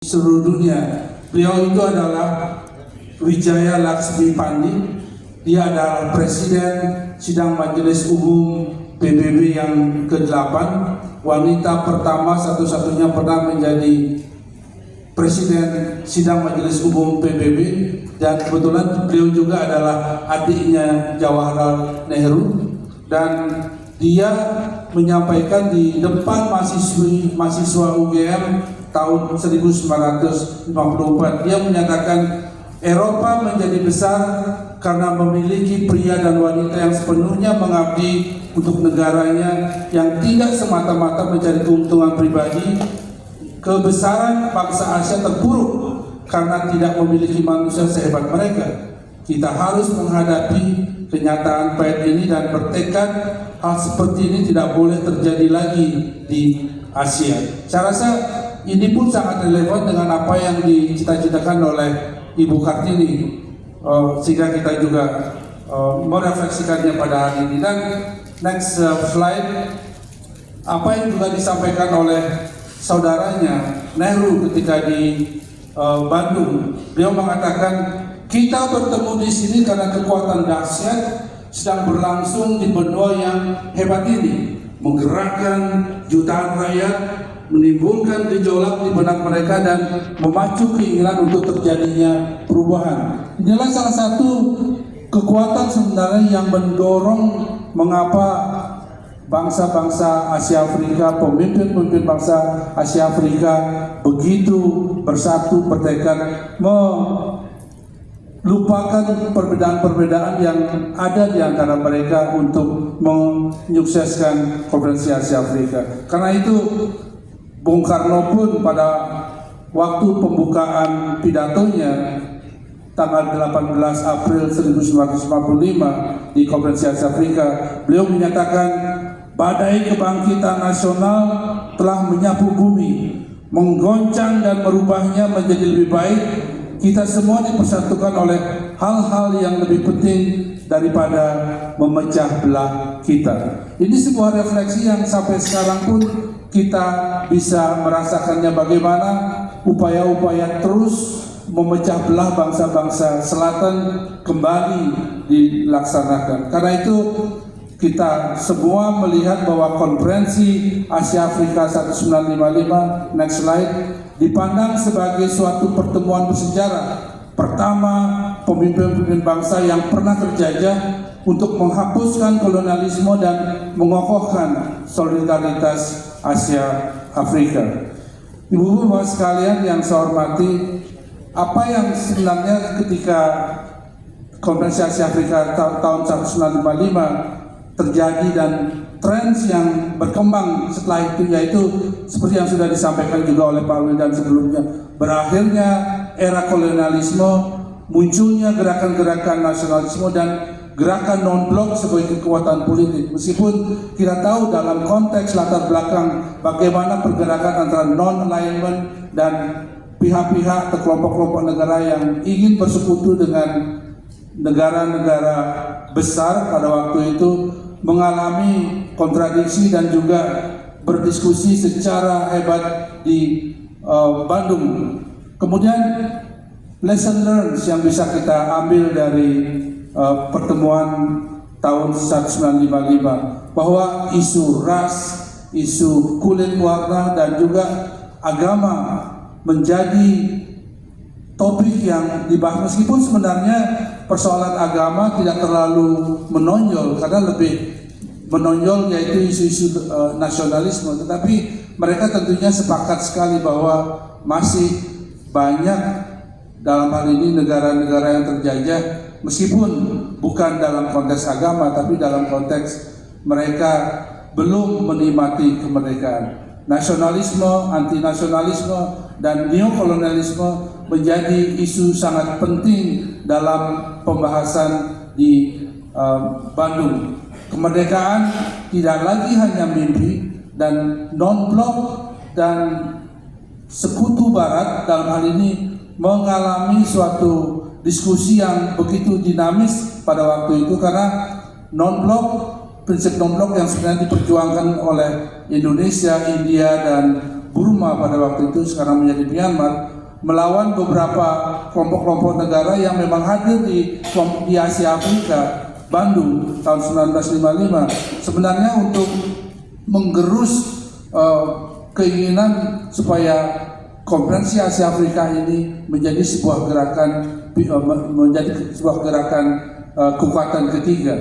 seluruh dunia. Beliau itu adalah Wijaya Laksmi Pandi. Dia adalah Presiden Sidang Majelis Umum PBB yang ke-8, wanita pertama satu-satunya pernah menjadi Presiden Sidang Majelis Umum PBB, dan kebetulan beliau juga adalah adiknya Jawaharlal Nehru, dan dia menyampaikan di depan mahasiswa UGM tahun 1944. Dia menyatakan Eropa menjadi besar karena memiliki pria dan wanita yang sepenuhnya mengabdi untuk negaranya, yang tidak semata-mata mencari keuntungan pribadi. Kebesaran bangsa Asia terpuruk karena tidak memiliki manusia sehebat mereka. Kita harus menghadapi kenyataan pahit ini dan bertekad hal seperti ini tidak boleh terjadi lagi di Asia. Saya rasa ini pun sangat relevan dengan apa yang dicita-citakan oleh Ibu Kartini, sehingga kita juga merefleksikannya pada hari ini. Dan next slide, apa yang juga disampaikan oleh saudaranya Nehru ketika di Bandung. Beliau mengatakan, kita bertemu di sini karena kekuatan dahsyat sedang berlangsung di benua yang hebat ini, menggerakkan jutaan rakyat, menimbulkan gejolak di benak mereka dan memacu keinginan untuk terjadinya perubahan. Inilah salah satu kekuatan sebenarnya yang mendorong mengapa bangsa-bangsa Asia Afrika, pemimpin-pemimpin bangsa Asia Afrika begitu bersatu, bertekad melupakan perbedaan-perbedaan yang ada di antara mereka untuk menyukseskan Konferensi Asia Afrika. Karena itu Bung Karno pun pada waktu pembukaan pidatonya tanggal 18 April 1945 di Konferensi Asia Afrika, beliau menyatakan, badai kebangkitan nasional telah menyapu bumi, menggoncang dan merubahnya menjadi lebih baik. Kita semua dipersatukan oleh hal-hal yang lebih penting daripada memecah belah kita. Ini sebuah refleksi yang sampai sekarang pun kita bisa merasakannya, bagaimana upaya-upaya terus memecah belah bangsa-bangsa selatan kembali dilaksanakan. Karena itu kita semua melihat bahwa Konferensi Asia Afrika 1955, next slide, dipandang sebagai suatu pertemuan bersejarah pertama pemimpin-pemimpin bangsa yang pernah terjajah untuk menghapuskan kolonialisme dan mengokohkan solidaritas Asia Afrika. Ibu-ibu bapak sekalian yang saya hormati, apa yang sebenarnya ketika Konferensi Asia Afrika tahun 1955 terjadi dan tren yang berkembang setelah itu, yaitu seperti yang sudah disampaikan juga oleh Pak Wildan sebelumnya, berakhirnya era kolonialisme, munculnya gerakan-gerakan nasionalisme dan gerakan non-blok sebagai kekuatan politik. Meskipun kita tahu dalam konteks latar belakang bagaimana pergerakan antara non-alignment dan pihak-pihak atau kelompok-kelompok negara yang ingin bersekutu dengan negara-negara besar pada waktu itu mengalami kontradiksi dan juga berdiskusi secara hebat di Bandung. Kemudian lesson learned yang bisa kita ambil dari pertemuan tahun 1955, bahwa isu ras, isu kulit warna dan juga agama menjadi topik yang dibahas, meskipun sebenarnya persoalan agama tidak terlalu menonjol, karena lebih menonjol yaitu isu-isu nasionalisme. Tetapi mereka tentunya sepakat sekali bahwa masih banyak dalam hal ini negara-negara yang terjajah, meskipun bukan dalam konteks agama, tapi dalam konteks mereka belum menikmati kemerdekaan. Nasionalisme, antinasionalisme, dan neokolonialisme menjadi isu sangat penting dalam pembahasan di Bandung. Kemerdekaan tidak lagi hanya mimpi, dan non-blok dan sekutu barat dalam hal ini mengalami suatu diskusi yang begitu dinamis pada waktu itu, karena non-blok, prinsip non-blok yang sebenarnya diperjuangkan oleh Indonesia, India, dan Burma pada waktu itu, sekarang menjadi Myanmar, melawan beberapa kelompok-kelompok negara yang memang hadir di Asia Afrika, Bandung tahun 1955, sebenarnya untuk menggerus keinginan supaya Konferensi Asia Afrika ini menjadi sebuah gerakan kekuatan ketiga.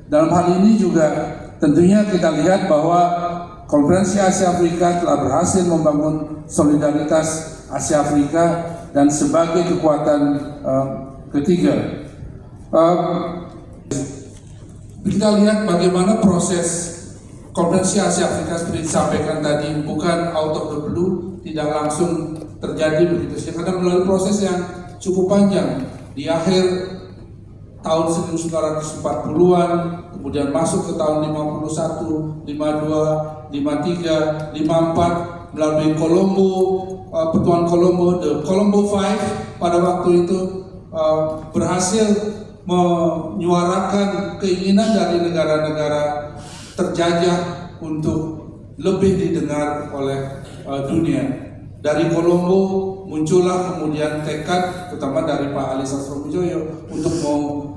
Dalam hal ini juga tentunya kita lihat bahwa Konferensi Asia Afrika telah berhasil membangun solidaritas Asia Afrika dan sebagai kekuatan ketiga. Kita lihat bagaimana proses Konferensi Asia Afrika seperti disampaikan tadi, bukan out of the blue, tidak langsung terjadi begitu saja, karena melalui proses yang cukup panjang. Di akhir tahun 1940-an, kemudian masuk ke tahun 51, 52, 53, 54, melalui Colombo, Petualangan Colombo, the Colombo Five pada waktu itu berhasil menyuarakan keinginan dari negara-negara terjajah untuk lebih didengar oleh dunia. Dari Colombo muncullah kemudian tekad, terutama dari Pak Ali Sastrobujoyo, untuk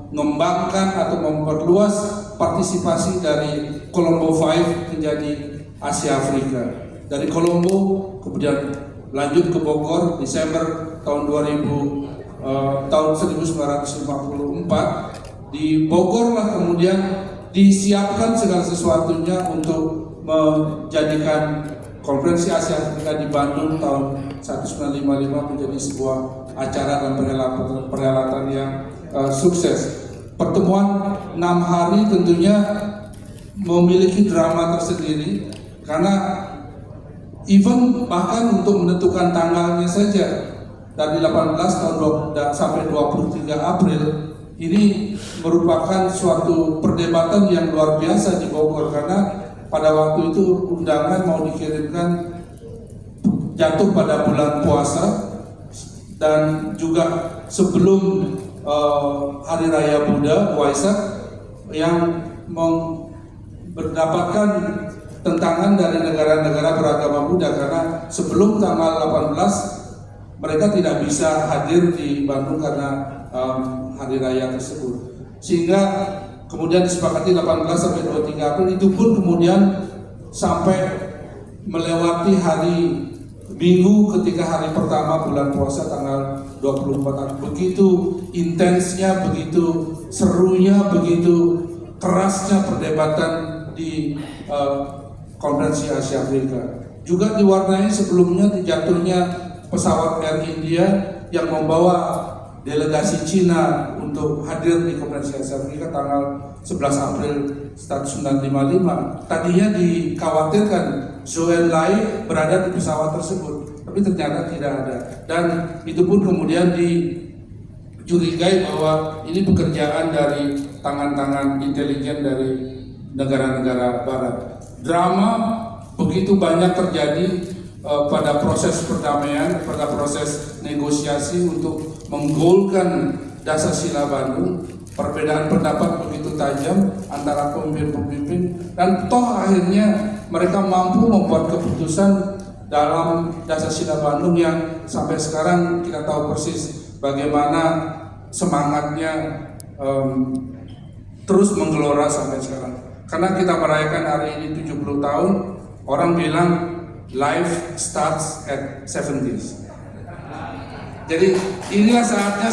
mengembangkan atau memperluas partisipasi dari Colombo Five menjadi Asia Afrika. Dari Colombo kemudian lanjut ke Bogor Desember tahun 1954. Di Bogor lah kemudian disiapkan segala sesuatunya untuk menjadikan Konferensi Asia Afrika di Bandung tahun 1955 menjadi sebuah acara dan perhelatan yang sukses. Pertemuan 6 hari tentunya memiliki drama tersendiri, karena even bahkan untuk menentukan tanggalnya saja dari 18 sampai 23 April ini merupakan suatu perdebatan yang luar biasa di Bogor, karena pada waktu itu undangan mau dikirimkan jatuh pada bulan puasa dan juga sebelum Hari Raya Buddha Waisak yang mendapatkan tentangan dari negara-negara beragama Buddha, karena sebelum tanggal 18 mereka tidak bisa hadir di Bandung karena hari raya tersebut, sehingga kemudian disepakati 18 sampai 23 April. Itu pun kemudian sampai melewati hari Minggu ketika hari pertama bulan puasa tanggal 24 April. Begitu intensnya, begitu serunya, begitu kerasnya perdebatan di Konferensi Asia Afrika. Juga diwarnai sebelumnya dijatuhnya pesawat Air India yang membawa delegasi Cina untuk hadir di Konferensi Asia Afrika tanggal 11 April 1955. Tadinya dikhawatirkan Zhou Enlai berada di pesawat tersebut, tapi ternyata tidak ada. Dan itu pun kemudian dicurigai bahwa ini pekerjaan dari tangan-tangan intelijen dari negara-negara Barat. Drama begitu banyak terjadi pada proses perdamaian, pada proses negosiasi untuk menggolkan Dasar-Sila Bandung. Perbedaan pendapat begitu tajam antara pemimpin-pemimpin, dan toh akhirnya mereka mampu membuat keputusan dalam Dasar-Sila Bandung yang sampai sekarang kita tahu persis bagaimana semangatnya terus menggelora sampai sekarang. Karena kita merayakan hari ini 70 tahun, orang bilang life starts at 70s. Jadi inilah saatnya